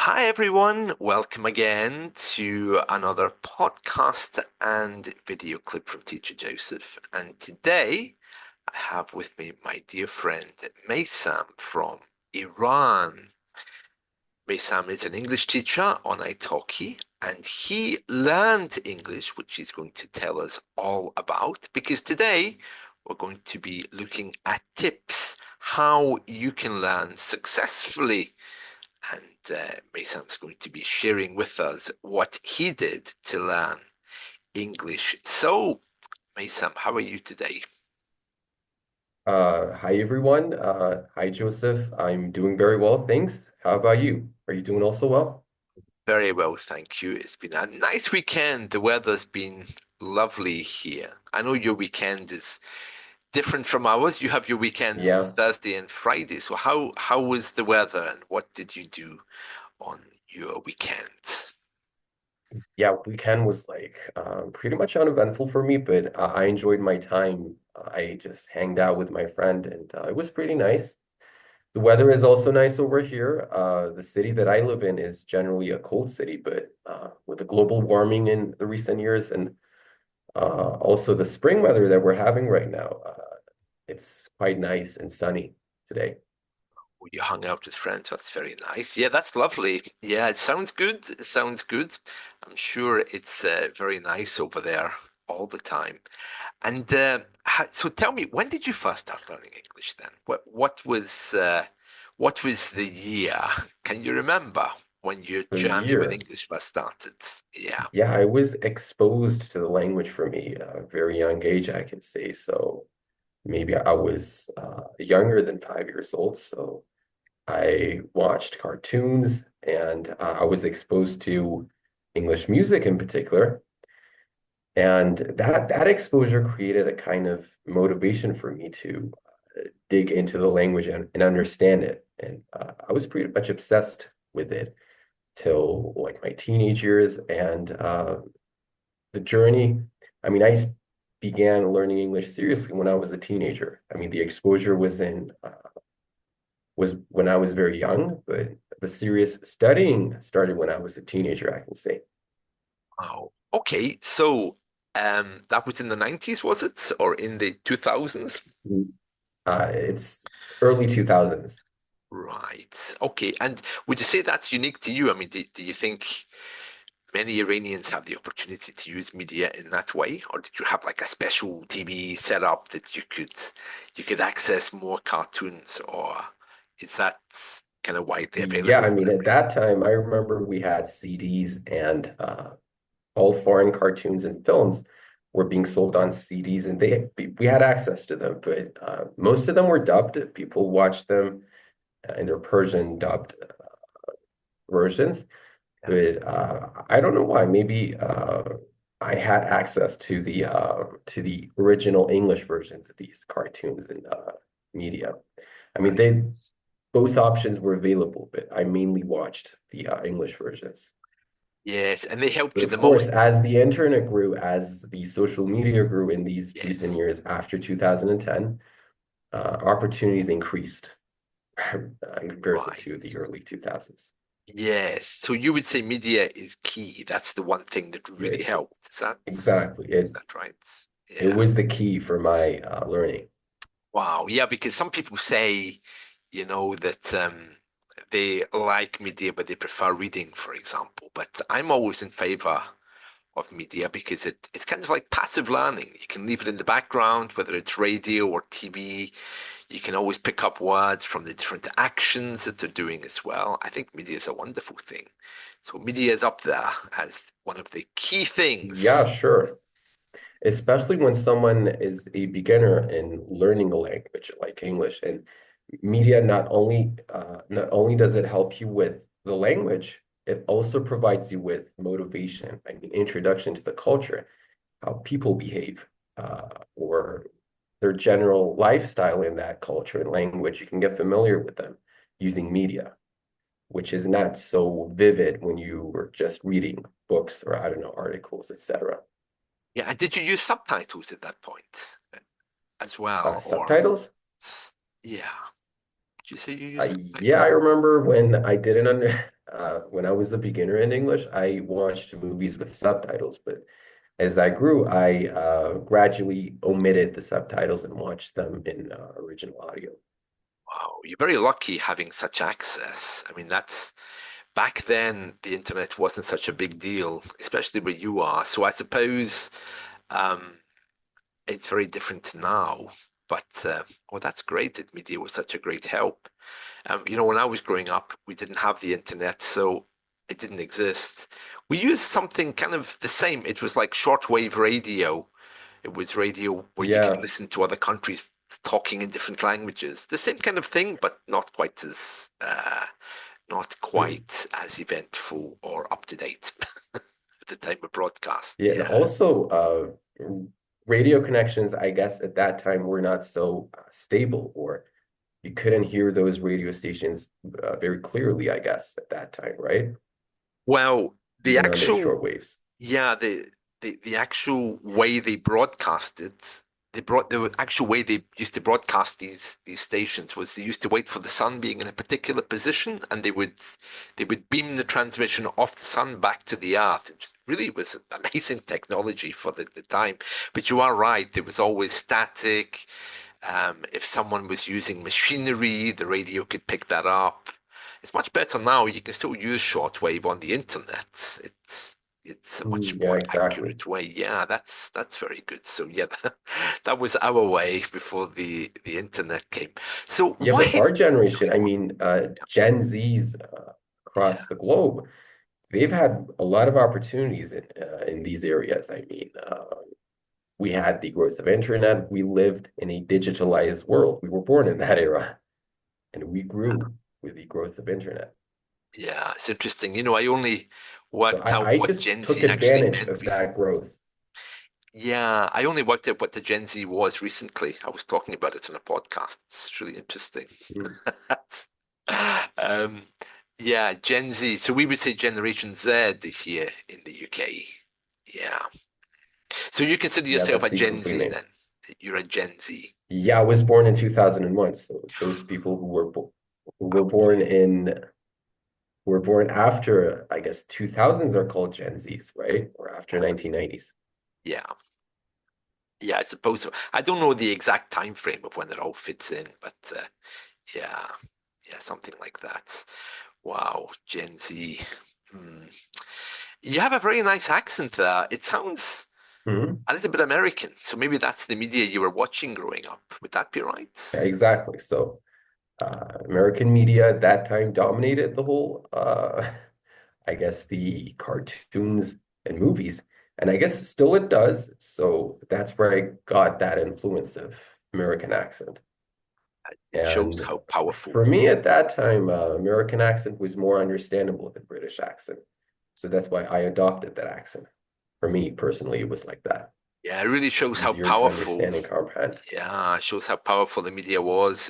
Hi, everyone. Welcome again to another podcast and video clip from Teacher Joseph. And today I have with me my dear friend Meysam from Iran. Meysam is an English teacher on italki, and he learned English, which he's going to tell us all about, because today we're going to be looking at tips how you can learn successfully, and Maysam's going to be sharing with us what he did to learn English. So, Maysam, how are you today? Hi everyone. Hi Joseph. I'm doing very well, thanks. How about you? Are you doing also well? Very well, thank you. It's been a nice weekend. The weather's been lovely here. I know your weekend is different from ours. You have your weekends on Yeah. Thursday and Friday. So how was the weather and what did you do on your weekend? Yeah, weekend was like pretty much uneventful for me, but I enjoyed my time. I just hanged out with my friend and it was pretty nice. The weather is also nice over here. The city that I live in is generally a cold city, but with the global warming in the recent years and also the spring weather that we're having right now, it's quite nice and sunny today. You hung out with friends. That's very nice. Yeah, that's lovely. Yeah, it sounds good. It sounds good. I'm sure it's very nice over there all the time. And so tell me, when did you first start learning English then? What was the year? Can you remember when your The journey with year. English first started? Yeah. Yeah, I was exposed to the language from a very young age, I can say. So maybe I was younger than 5 years old. So I watched cartoons and I was exposed to English music in particular. And that exposure created a kind of motivation for me to dig into the language and understand it. And I was pretty much obsessed with it till like my teenage years. And the journey, I mean, began learning English seriously when I was a teenager. I mean, the exposure was when I was very young, but the serious studying started when I was a teenager, I can say. Oh, okay. So that was in the 90s, was it? Or in the 2000s? It's early 2000s. Right. Okay. And would you say that's unique to you? I mean, do you think many Iranians have the opportunity to use media in that way, or did you have like a special TV setup that you could access more cartoons, or is that kind of widely Yeah, available I for mean, at everyone? that time, I remember we had CDs and all foreign cartoons and films were being sold on CDs, and we had access to them. But most of them were dubbed. People watched them in their Persian dubbed versions. Yeah. But I don't know why. Maybe I had access to the original English versions of these cartoons and media. I mean, Right. they both options were available, but I mainly watched the English versions. Yes, and they helped But you of the course, most. as the internet grew, as the social media grew in these recent Yes. years after 2010, opportunities increased in comparison to the Right. early 2000s. Yes. So you would say media is key. That's the one thing that really Yeah, helped. exactly. Is that right? It Yeah. was the key for my learning. Wow. Yeah, because some people say, that they like media, but they prefer reading, for example. But I'm always in favor of media because it's kind of like passive learning. You can leave it in the background, whether it's radio or TV. You can always pick up words from the different actions that they're doing as well. I think media is a wonderful thing. So media is up there as one of the key Yeah, things. sure. Especially when someone is a beginner in learning a language like English. And media not only does it help you with the language, it also provides you with motivation, I mean, introduction to the culture, how people behave, or their general lifestyle in that culture and language. You can get familiar with them using media, which is not so vivid when you were just reading books or I don't know, articles, etc. Yeah, and did you use subtitles at that point as well, or Subtitles? yeah? Did you say you use Yeah, I subtitles? remember when I didn't under when I was a beginner in English, I watched movies with subtitles, but as I grew, I gradually omitted the subtitles and watched them in original audio. Wow, you're very lucky having such access. I mean, that's back then, the internet wasn't such a big deal, especially where you are. So I suppose um, it's very different now. But well, that's great that media was such a great help. When I was growing up, we didn't have the internet, so it didn't exist. We used something kind of the same. It was like shortwave radio. It was radio where you could Yeah. listen to other countries talking in different languages. The same kind of thing, but not Mm. quite as eventful or up to date at the time of broadcast. Yeah, and Yeah. also radio connections, I guess at that time were not so stable, or you couldn't hear those radio stations very clearly, I guess, at that time, right? Well, the Even on those actual short waves. Yeah, the actual way they broadcasted, the actual way they used to broadcast these stations was they used to wait for the sun being in a particular position, and they would beam the transmission off the sun back to the earth. It really was amazing technology for the time. But you are right, there was always static. If someone was using machinery, the radio could pick that up. It's much better now. You can still use shortwave on the internet. It's a much Mm, yeah, more exactly. accurate way. Yeah, that's very good. So yeah, that was our way before the internet came. So Yeah, what but hit? our generation, Sorry, I go on. mean, Gen Zs Yeah, across the globe, they've had a lot of opportunities in these areas. I mean, we had the growth of internet. We lived in a digitalized world. We were born in that era, and we grew with the growth of internet. yeah, it's interesting. I only So worked out I what just Gen took Z actually advantage meant of that recently. growth. Yeah, I only worked out what the Gen Z was recently. I was talking about it on a podcast. It's really interesting. Mm. Um, yeah, Gen Z. So we would say Generation Z here in the UK. Yeah. So you consider Yeah, yourself that's a the Gen complete Z name. then? You're a Gen Z. Yeah, I was born in 2001. So those people who were born in were born after, I guess, 2000s are called Gen Zs, right? Or after 1990s. Yeah. Yeah, I suppose so. I don't know the exact time frame of when it all fits in, but yeah, yeah, something like that. Wow, Gen Z. Hmm. You have a very nice accent there. It sounds Mhm. a little bit American, so maybe that's the media you were watching growing up. Would that be Yeah, right? exactly. So American media at that time dominated the whole, I guess, the cartoons and movies. And I guess still it does. So that's where I got that influence of American accent. It shows And how powerful. for me at that time, American accent was more understandable than British accent. So that's why I adopted that accent. For me personally, it was like that. Yeah, it really shows how Easier to powerful. understand and comprehend. Yeah, it shows how powerful the media was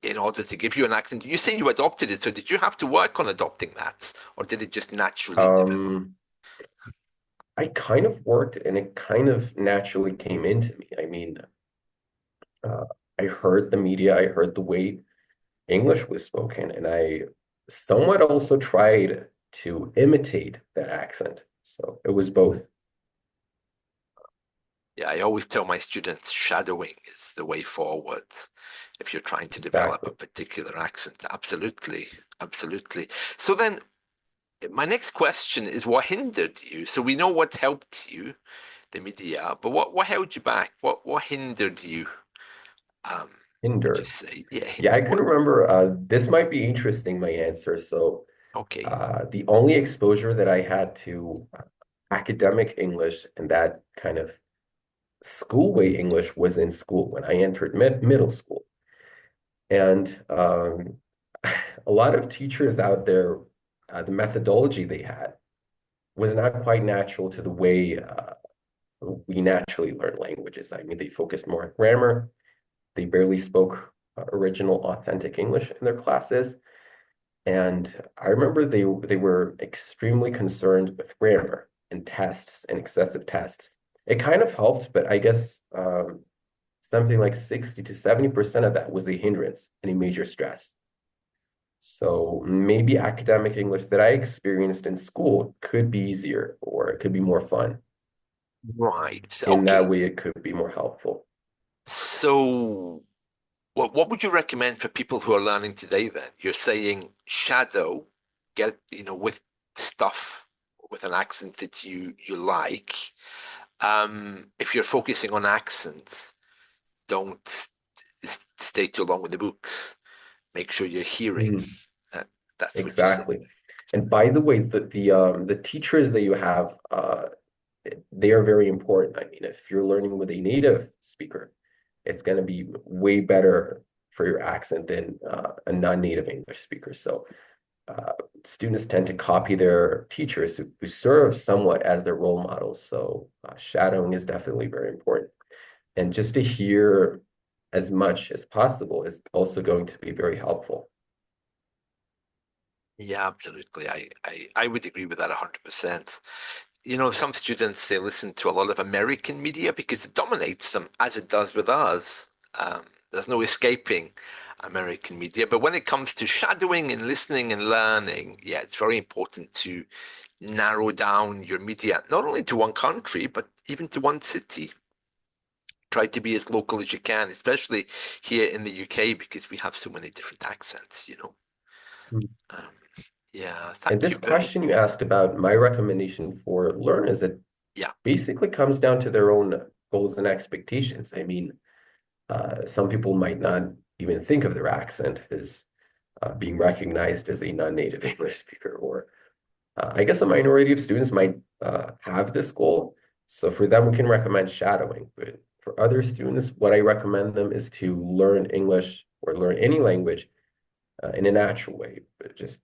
in order to give you an accent. You say you adopted it, so did you have to work on adopting that, or did it just naturally develop? Um, I kind of worked and it kind of naturally came into me. I mean, uh, I heard the media, I heard the way English was spoken, and I somewhat also tried to imitate that accent. So it was both. Yeah, I always tell my students shadowing is the way forward if you're trying to develop a Exactly. particular accent. Absolutely, absolutely. So then, my next question is what hindered you? So we know what helped you, the media, but what held you back? What hindered you? Um, would you Hinder. say? Yeah, Yeah, hinder. I can remember this might be interesting, my answer. So Okay. the only exposure that I had to academic English and that kind of schoolway English was in school when I entered middle school. And a lot of teachers out there, the methodology they had was not quite natural to the way we naturally learn languages. I mean, they focused more on grammar. They barely spoke original, authentic English in their classes. And I remember they were extremely concerned with grammar and tests and excessive tests. It kind of helped, but I guess something like 60 to 70% of that was a hindrance and a major stress. So maybe academic English that I experienced in school could be easier or it could be more fun. Right. In that Okay. way, it could be more helpful. So, what would you recommend for people who are learning today then? You're saying shadow, get, with stuff with an accent that you like. If you're focusing on accents, don't stay too long with the books. Make sure you're hearing. Mhm. That, that's what you're saying. Exactly. And by the way, the teachers that you have, they are very important. I mean, if you're learning with a native speaker, it's going to be way better for your accent than a non-native English speaker. So uh, students tend to copy their teachers who serve somewhat as their role models. So shadowing is definitely very important. And just to hear as much as possible is also going to be very helpful. Yeah, absolutely. I would agree with that 100%. Some students, they listen to a lot of American media because it dominates them, as it does with us. There's no escaping American media. But when it comes to shadowing and listening and learning, yeah, it's very important to narrow down your media, not only to one country, but even to one city. Try to be as local as you can, especially here in the UK, because we have so many different accents. Um, yeah, And thank this you very, question you asked about, my recommendation for learners, it yeah. basically comes down to their own goals and expectations. I mean, some people might not even think of their accent as being recognized as a non-native English speaker, or I guess a minority of students might have this goal. So for them, we can recommend shadowing. But for other students, what I recommend them is to learn English or learn any language in a natural way, but just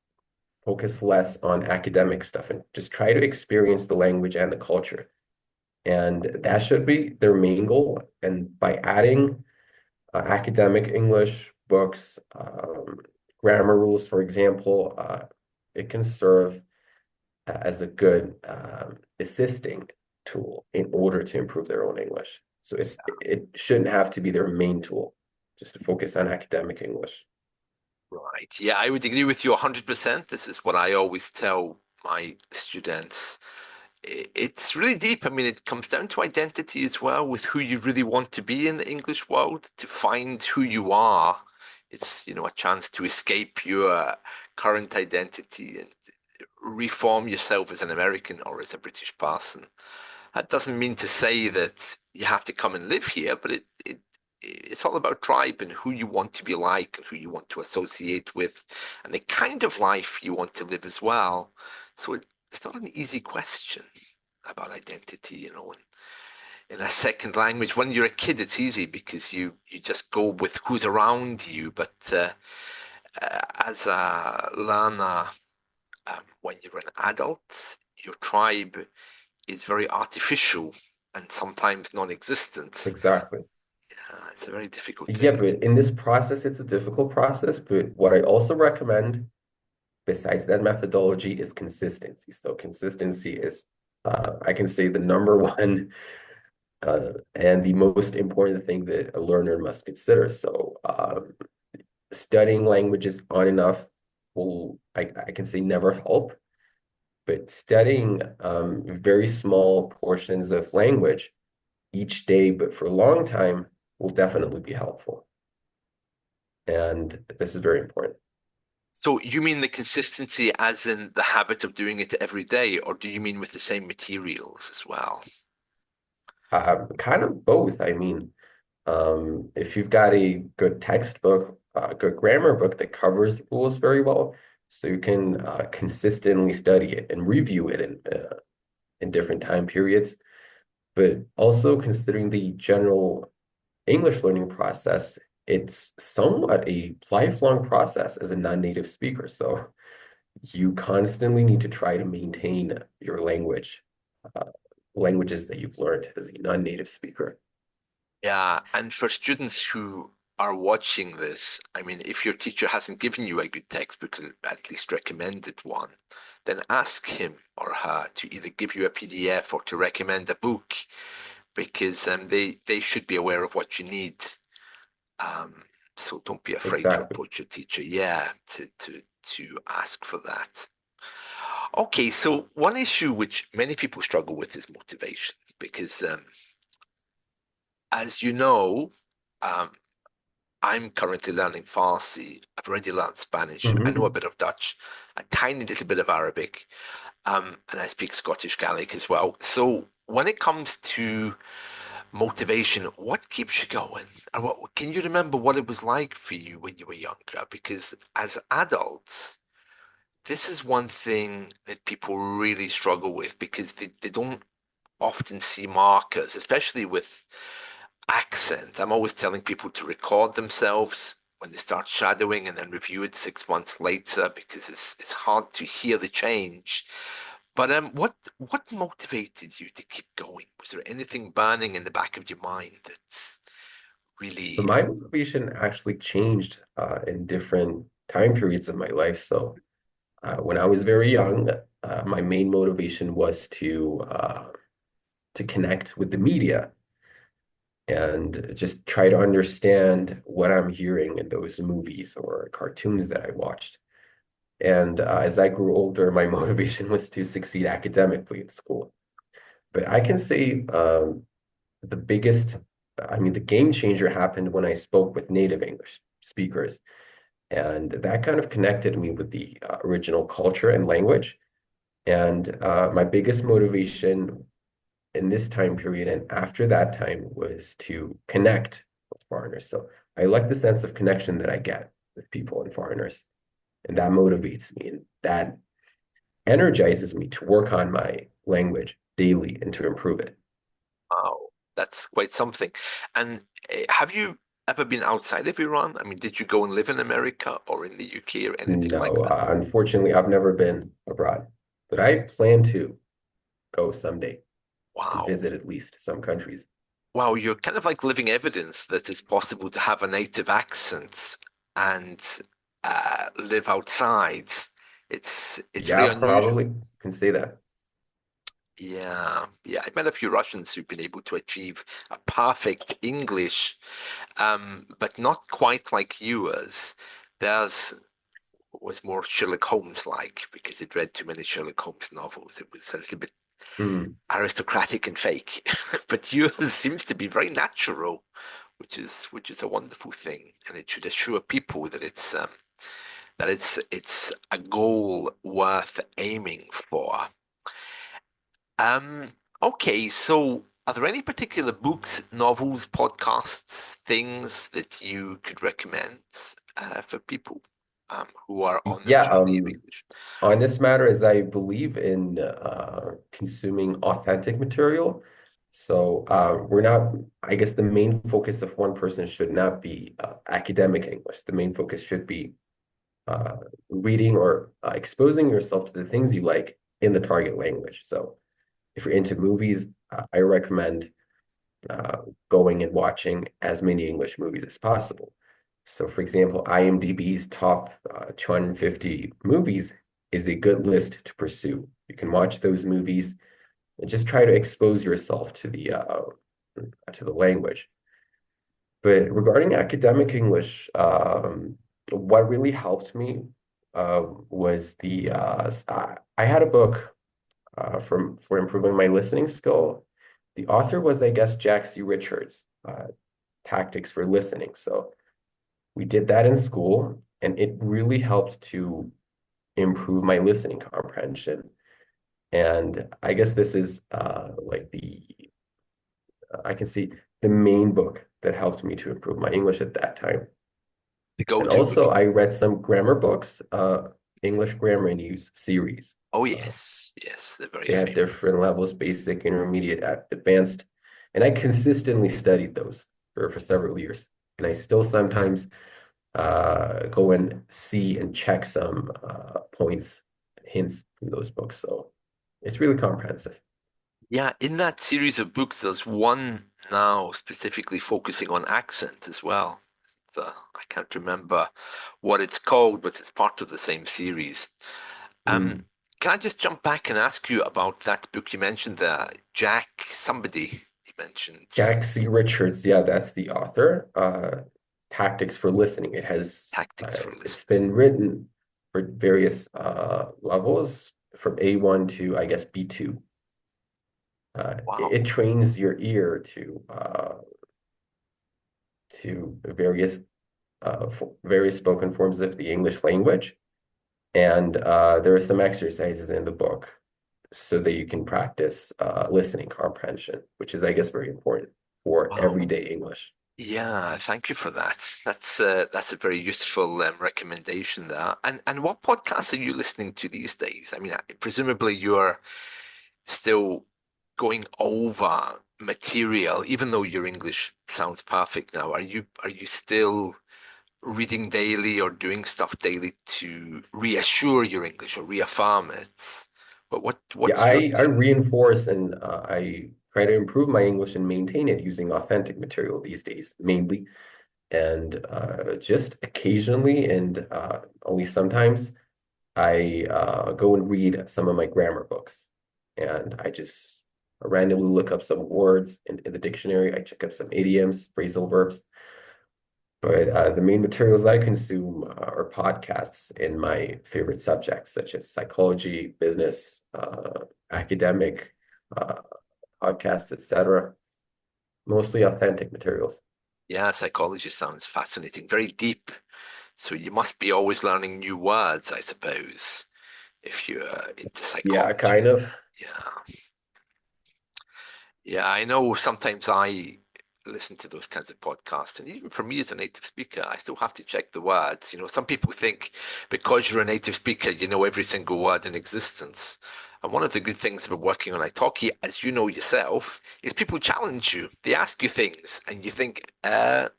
focus less on academic stuff and just try to experience the language and the culture. And that should be their main goal. And by adding academic English books, grammar rules, for example, it can serve as a good assisting tool in order to improve their own English. So it shouldn't have to be their main tool, just to focus on academic English. Right. Yeah, I would agree with you 100%. This is what I always tell my students. It's really deep. I mean, it comes down to identity as well, with who you really want to be in the English world, to find who you are. It's, a chance to escape your current identity and reform yourself as an American or as a British person. That doesn't mean to say that you have to come and live here, but it's all about tribe and who you want to be like and who you want to associate with and the kind of life you want to live as well. So it's not an easy question about identity, and in a second language. When you're a kid, it's easy because you just go with who's around you. But as a learner, when you're an adult, your tribe is very artificial and sometimes non-existent. Exactly. It's a very difficult Yeah, thing. but in this process, it's a difficult process. But what I also recommend, besides that methodology, is consistency. So consistency is, I can say, the number one and the most important thing that a learner must consider. So studying languages on and off will, I can say, never help, but studying very small portions of language each day, but for a long time, will definitely be helpful. And this is very important. So you mean the consistency as in the habit of doing it every day, or do you mean with the same materials as well? Kind of both. I mean, if you've got a good textbook, a good grammar book that covers the rules very well, so you can consistently study it and review it in different time periods. But also considering the general English learning process, it's somewhat a lifelong process as a non-native speaker. So you constantly need to try to maintain your uh, languages that you've learned as a non-native speaker. Yeah, and for students who are watching this, I mean, if your teacher hasn't given you a good textbook, or at least recommended one, then ask him or her to either give you a PDF or to recommend a book because they should be aware of what you need. Um, So don't be afraid to Exactly. approach your teacher. Yeah, to ask for that. Okay, so one issue which many people struggle with is motivation because, as you know, um, I'm currently learning Farsi. I've already learned Spanish. I know a Hmm. bit of Dutch, a tiny little bit of Arabic, and I speak Scottish Gaelic as well. So when it comes to motivation, what keeps you going? And what can you remember what it was like for you when you were younger? Because as adults, this is one thing that people really struggle with because they don't often see markers, especially with accent. I'm always telling people to record themselves when they start shadowing and then review it 6 months later because it's hard to hear the change. But what motivated you to keep going? Was there anything burning in the back of your mind that's So really my motivation actually changed in different time periods of my life. So when I was very young, my main motivation was to connect with the media and just try to understand what I'm hearing in those movies or cartoons that I watched. And as I grew older, my motivation was to succeed academically in school. But I can say the biggest, I mean, the game changer happened when I spoke with native English speakers. And that kind of connected me with the original culture and language. And my biggest motivation in this time period and after that time was to connect with foreigners. So I like the sense of connection that I get with people and foreigners. And that motivates me and that energizes me to work on my language daily and to improve it. wow, that's quite something. And have you ever been outside of Iran? I mean, did you go and live in America or in the UK or anything like No, that? unfortunately, I've never been abroad, but I plan to go someday and Wow. visit at least some countries. Wow, you're kind of like living evidence that it's possible to have a native accent and live outside. It's very Yeah, unusual. probably can say that. Yeah, yeah. I've met a few Russians who've been able to achieve a perfect English, but not quite like yours. Theirs was more Sherlock Holmes like because he'd read too many Sherlock Holmes novels. It was a little bit Hmm. aristocratic and fake. But yours seems to be very natural, which is a wonderful thing, and it should assure people that it's a goal worth aiming for. Um, okay, so are there any particular books, novels, podcasts, things that you could recommend for people who are on the Yeah, journey of English? on this matter, as I believe in consuming authentic material. So we're not, I guess the main focus of one person should not be academic English. The main focus should be uh, reading or exposing yourself to the things you like in the target language. So if you're into movies, I recommend uh, going and watching as many English movies as possible. So, for example, IMDb's top 250 movies is a good list to pursue. You can watch those movies and just try to expose yourself to the language. But regarding academic English, what really helped me was I had a book for improving my listening skill. The author was, I guess, Jack C. Richards, Tactics for Listening. So we did that in school, and it really helped to improve my listening comprehension. And I guess this is like I can see the main book that helped me to improve my English at that time. The And go-to book. also, I read some grammar books, English Grammar News series. Oh Uh, yes, yes, they're very they had famous. different levels, basic, intermediate, advanced. And I consistently studied those for several years. And I still sometimes go and see and check some points, hints from those books. So it's really comprehensive. Yeah, in that series of books, there's one now specifically focusing on accent as well. I can't remember what it's called, but it's part of the same series. Um, Mm. can I just jump back and ask you about that book you mentioned there, Jack somebody you mentioned? Jack C. Richards, yeah, that's the author. tactics for listening. It has Tactics for it's listening. been written for various levels from A1 to I guess B2. It Wow. trains your ear to various spoken forms of the English language, and there are some exercises in the book so that you can practice listening comprehension, which is I guess very important for Wow. everyday English. Yeah, thank you for that. That's a very useful recommendation there. And what podcasts are you listening to these days? I mean, presumably you're still going over material, even though your English sounds perfect now. Are you still reading daily or doing stuff daily to reassure your English or reaffirm it? But Yeah, what's your I daily? reinforce and I try to improve my English and maintain it using authentic material these days, mainly. And just occasionally and only sometimes, I go and read some of my grammar books. And I just randomly look up some words in the dictionary. I check up some idioms, phrasal verbs. But the main materials I consume are podcasts in my favorite subjects, such as psychology, business, academic uh, podcasts, etc. Mostly authentic materials. Yeah, psychology sounds fascinating, very deep. So you must be always learning new words, I suppose, if you're into Yeah, psychology. kind of. Yeah. Yeah, I know sometimes I listen to those kinds of podcasts, and even for me as a native speaker, I still have to check the words. Some people think because you're a native speaker, you know every single word in existence. And one of the good things about working on italki, as you know yourself, is people challenge you. They ask you things, and you think, let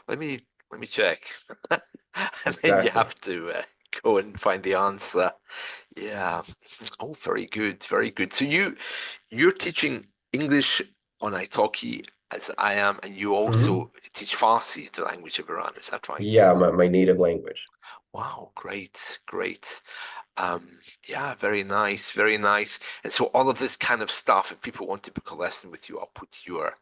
me let me check. And then you Exactly. have to go and find the answer. Yeah. Oh, very good, very good. So you're teaching English on Italki as I am, and you Hmm. also teach Farsi, the language of Iran. Is that right? Yeah, my native language. Wow, great, great. Yeah, very nice, very nice. And so all of this kind of stuff, if people want to book a lesson with you, I'll put your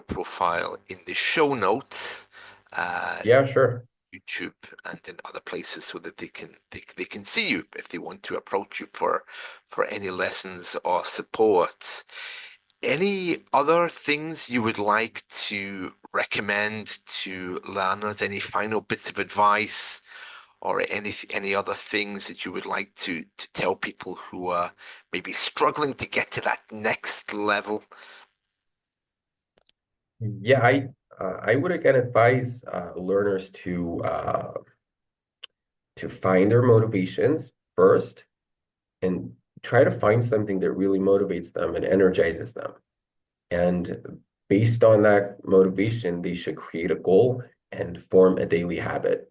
profile in the show notes, uh, Yeah, sure. YouTube and in other places, so that they can see you if they want to approach you for any lessons or support. Any other things you would like to recommend to learners? Any final bits of advice or any other things that you would like to tell people who are maybe struggling to get to that next level? Yeah, I would again advise learners to find their motivations first and try to find something that really motivates them and energizes them. And based on that motivation, they should create a goal and form a daily habit.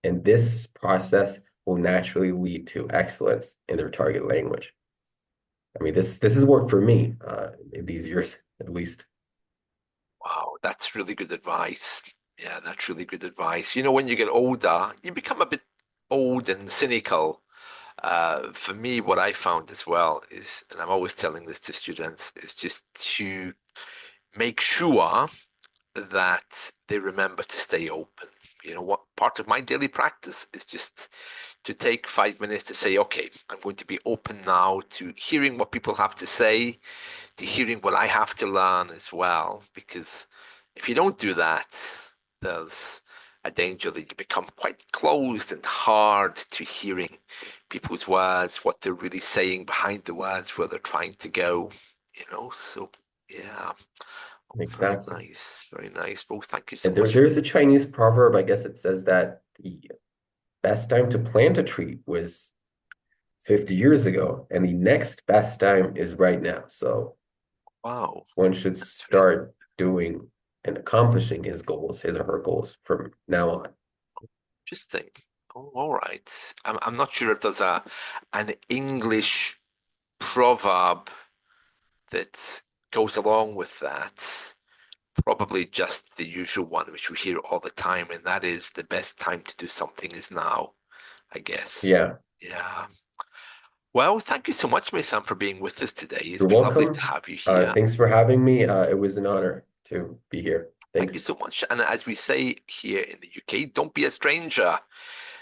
And this process will naturally lead to excellence in their target language. I mean, this has worked for me in these years, at least. Wow, that's really good advice. Yeah, that's really good advice. When you get older, you become a bit old and cynical. For me, what I found as well is, and I'm always telling this to students, is just to make sure that they remember to stay open. What part of my daily practice is just to take 5 minutes to say, okay, I'm going to be open now to hearing what people have to say, to hearing what I have to learn as well. Because if you don't do that, there's a danger that you become quite closed and hard to hearing people's words, what they're really saying behind the words, where they're trying to go. So, yeah. Oh, very Exactly. nice, very nice. Well, thank you so And much. there's a Chinese proverb, I guess it says that the best time to plant a tree was 50 years ago, and the next best time is right now. So Wow, one should that's very start doing and accomplishing his goals, his or her goals from now on. interesting. Oh, all right. I'm not sure if there's an English proverb that goes along with that. Probably just the usual one, which we hear all the time, and that is the best time to do something is now, I guess. Yeah, Yeah. Well, thank you so much, Meysam, for being with us today. It's you're been lovely to welcome. have you here. Thanks for having me. It was an honor to be here. Thank you Thanks. so much. And as we say here in the UK, don't be a stranger.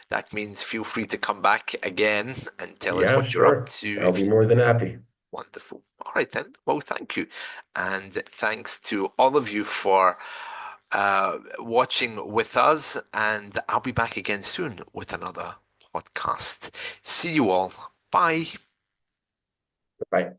That means feel free to come back again and tell us Yeah, what you're up sure. to I'll if be you more than happy. wonderful. All right then. Well, thank you. And thanks to all of you for watching with us. And I'll be back again soon with another podcast. See you all. Bye. Bye.